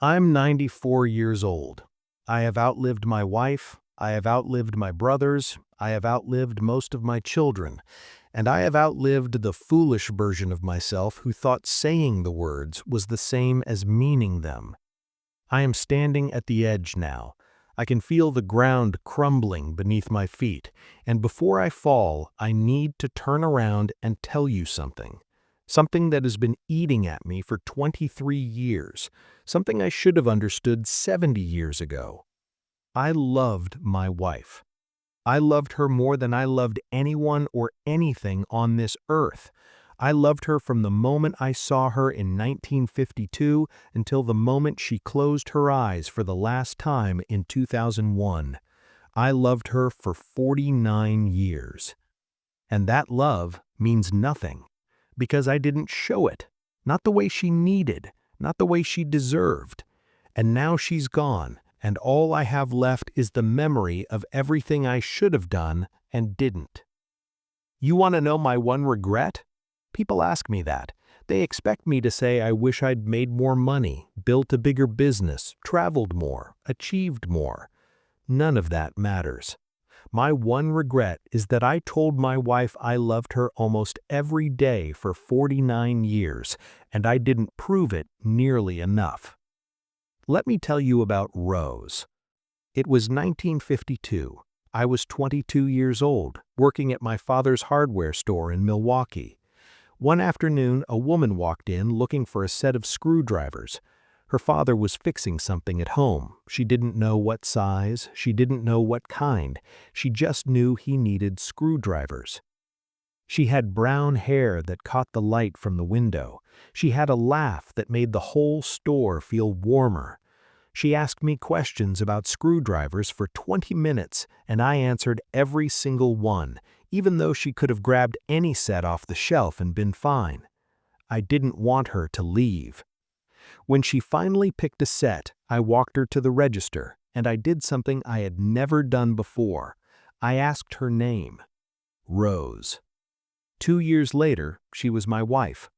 I'm 94 years old. I have outlived my wife, I have outlived my brothers, I have outlived most of my children, and I have outlived the foolish version of myself who thought saying the words was the same as meaning them. I am standing at the edge now. I can feel the ground crumbling beneath my feet, and before I fall, I need to turn around and tell you something. Something that has been eating at me for 23 years, something I should have understood 70 years ago. I loved my wife. I loved her more than I loved anyone or anything on this earth. I loved her from the moment I saw her in 1952 until the moment she closed her eyes for the last time in 2001. I loved her for 49 years. And that love means nothing, because I didn't show it, not the way she needed, not the way she deserved. And now she's gone, and all I have left is the memory of everything I should have done and didn't. You want to know my one regret? People ask me that. They expect me to say I wish I'd made more money, built a bigger business, traveled more, achieved more. None of that matters. My one regret is that I told my wife I loved her almost every day for 49 years, and I didn't prove it nearly enough. Let me tell you about Rose. It was 1952. I was 22 years old, working at my father's hardware store in Milwaukee. One afternoon, a woman walked in looking for a set of screwdrivers. Her father was fixing something at home. She didn't know what size, she didn't know what kind. She just knew he needed screwdrivers. She had brown hair that caught the light from the window. She had a laugh that made the whole store feel warmer. She asked me questions about screwdrivers for 20 minutes, and I answered every single one, even though she could have grabbed any set off the shelf and been fine. I didn't want her to leave. When she finally picked a set, I walked her to the register, and I did something I had never done before. I asked her name. Rose. 2 years later, she was my wife.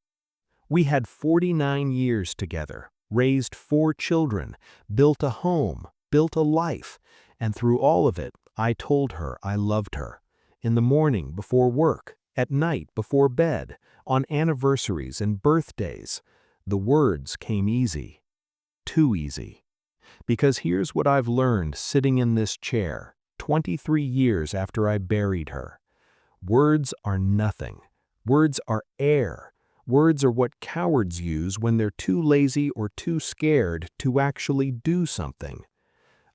We had 49 years together, raised 4 children, built a home, built a life, and through all of it, I told her I loved her. In the morning before work, at night before bed, on anniversaries and birthdays. The words came easy. Too easy. Because here's what I've learned sitting in this chair, 23 years after I buried her. Words are nothing. Words are air. Words are what cowards use when they're too lazy or too scared to actually do something.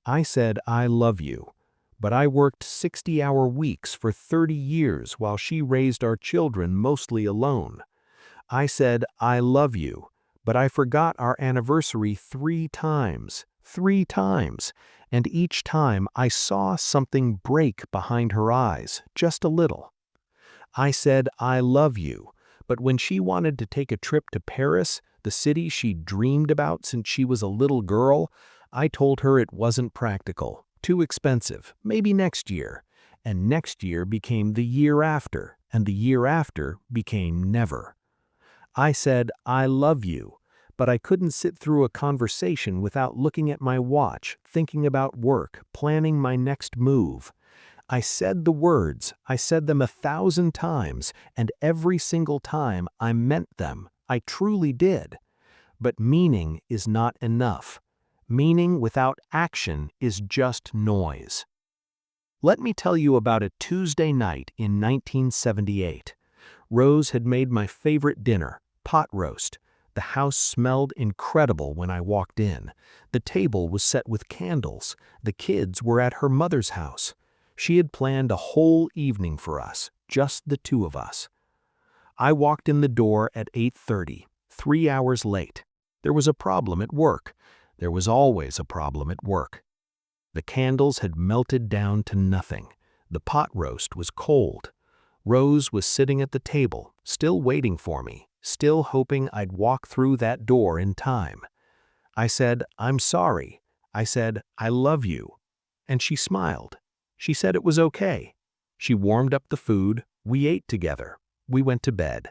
I said I love you, but I worked 60-hour weeks for 30 years while she raised our children mostly alone. I said I love you, but I forgot our anniversary 3 times, and each time I saw something break behind her eyes, just a little. I said I love you, but when she wanted to take a trip to Paris, the city she dreamed about since she was a little girl, I told her it wasn't practical, too expensive, maybe next year. And next year became the year after, and the year after became never. I said, I love you, but I couldn't sit through a conversation without looking at my watch, thinking about work, planning my next move. I said the words, I said them 1,000 times, and every single time I meant them. I truly did. But meaning is not enough. Meaning without action is just noise. Let me tell you about a Tuesday night in 1978. Rose had made my favorite dinner, pot roast. The house smelled incredible when I walked in. The table was set with candles. The kids were at her mother's house. She had planned a whole evening for us, just the 2 of us. I walked in the door at 8:30, 3 hours late. There was a problem at work. There was always a problem at work. The candles had melted down to nothing. The pot roast was cold. Rose was sitting at the table, still waiting for me, still hoping I'd walk through that door in time. I said, I'm sorry. I said, I love you. And she smiled. She said it was okay. She warmed up the food. We ate together. We went to bed.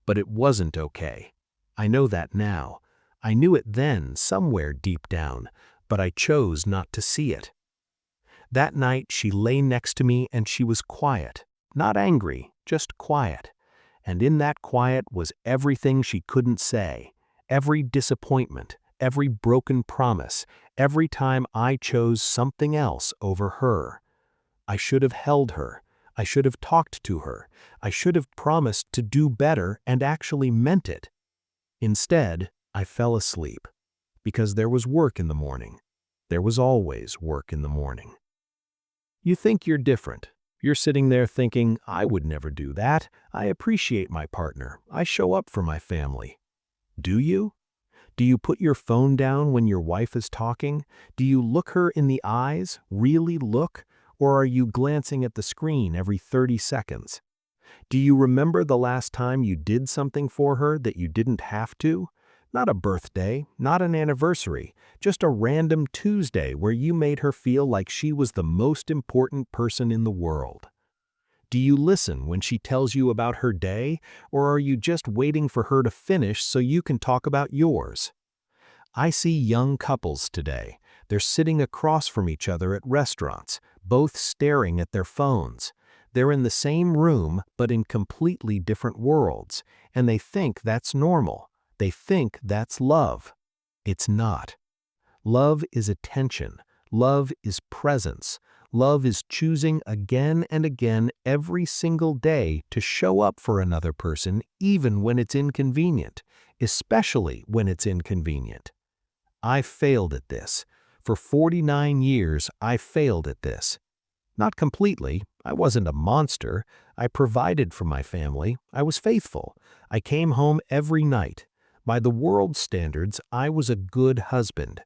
But it wasn't okay. I know that now. I knew it then, somewhere deep down, but I chose not to see it. That night she lay next to me and she was quiet, not angry, just quiet. And in that quiet was everything she couldn't say, every disappointment, every broken promise, every time I chose something else over her. I should have held her. I should have talked to her. I should have promised to do better and actually meant it. Instead, I fell asleep. Because there was work in the morning. There was always work in the morning. You think you're different. You're sitting there thinking, I would never do that. I appreciate my partner. I show up for my family. Do you? Do you put your phone down when your wife is talking? Do you look her in the eyes, really look? Or are you glancing at the screen every 30 seconds? Do you remember the last time you did something for her that you didn't have to? Not a birthday, not an anniversary, just a random Tuesday where you made her feel like she was the most important person in the world. Do you listen when she tells you about her day, or are you just waiting for her to finish so you can talk about yours? I see young couples today. They're sitting across from each other at restaurants, both staring at their phones. They're in the same room, but in completely different worlds, and they think that's normal. They think that's love. It's not. Love is attention. Love is presence. Love is choosing again and again every single day to show up for another person even when it's inconvenient, especially when it's inconvenient. I failed at this. For 49 years, I failed at this. Not completely. I wasn't a monster. I provided for my family. I was faithful. I came home every night. By the world's standards, I was a good husband.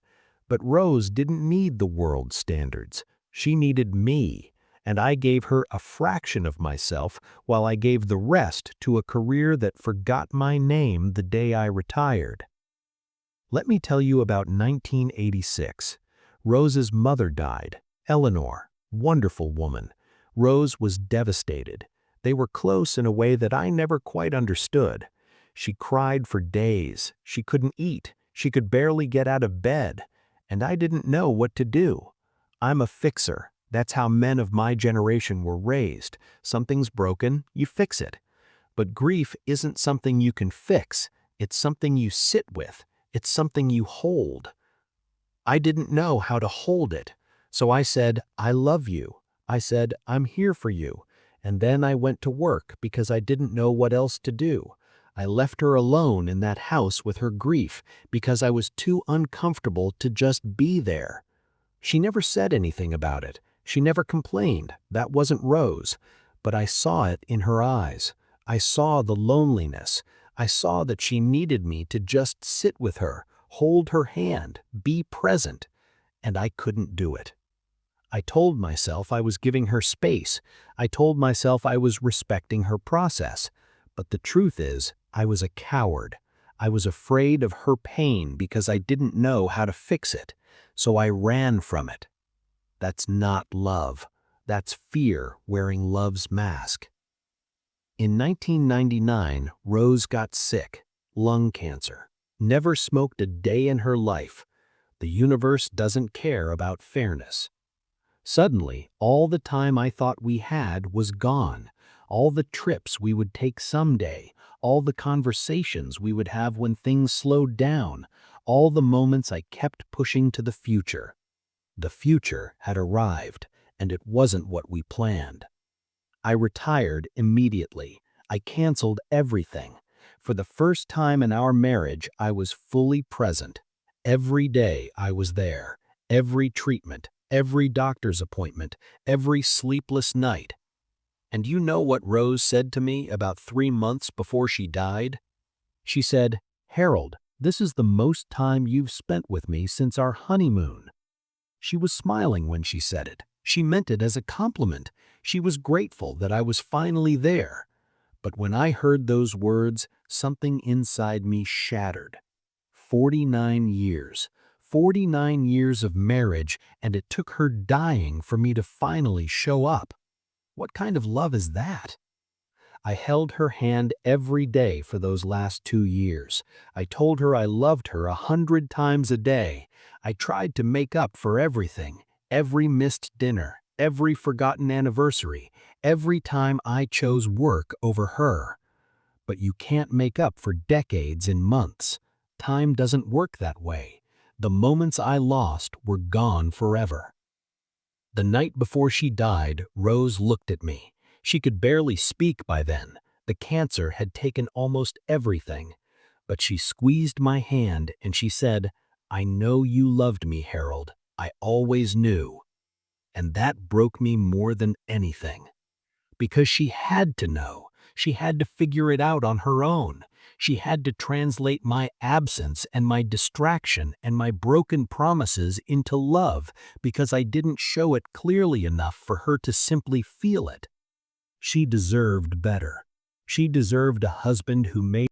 But Rose didn't need the world's standards. She needed me, and I gave her a fraction of myself while I gave the rest to a career that forgot my name the day I retired. Let me tell you about 1986. Rose's mother died, Eleanor, wonderful woman. Rose was devastated. They were close in a way that I never quite understood. She cried for days. She couldn't eat. She could barely get out of bed. And I didn't know what to do. I'm a fixer. That's how men of my generation were raised. Something's broken, you fix it. But grief isn't something you can fix. It's something you sit with. It's something you hold. I didn't know how to hold it. So I said, I love you. I said, I'm here for you. And then I went to work because I didn't know what else to do. I left her alone in that house with her grief because I was too uncomfortable to just be there. She never said anything about it. She never complained. That wasn't Rose. But I saw it in her eyes. I saw the loneliness. I saw that she needed me to just sit with her, hold her hand, be present. And I couldn't do it. I told myself I was giving her space. I told myself I was respecting her process. But the truth is, I was a coward. I was afraid of her pain because I didn't know how to fix it. So I ran from it. That's not love. That's fear wearing love's mask. In 1999, Rose got sick, lung cancer. Never smoked a day in her life. The universe doesn't care about fairness. Suddenly, all the time I thought we had was gone. All the trips we would take someday, all the conversations we would have when things slowed down, all the moments I kept pushing to the future. The future had arrived, and it wasn't what we planned. I retired immediately. I canceled everything. For the first time in our marriage, I was fully present. Every day I was there. Every treatment, every doctor's appointment, every sleepless night. And you know what Rose said to me about 3 months before she died? She said, Harold, this is the most time you've spent with me since our honeymoon. She was smiling when she said it. She meant it as a compliment. She was grateful that I was finally there. But when I heard those words, something inside me shattered. 49 years. 49 years of marriage, and it took her dying for me to finally show up. What kind of love is that? I held her hand every day for those last 2 years. I told her I loved her 100 times a day. I tried to make up for everything, every missed dinner, every forgotten anniversary, every time I chose work over her. But you can't make up for decades in months. Time doesn't work that way. The moments I lost were gone forever. The night before she died, Rose looked at me. She could barely speak by then. The cancer had taken almost everything. But she squeezed my hand and she said, "I know you loved me, Harold. I always knew." And that broke me more than anything. Because she had to know. She had to figure it out on her own. She had to translate my absence and my distraction and my broken promises into love because I didn't show it clearly enough for her to simply feel it. She deserved better. She deserved a husband who made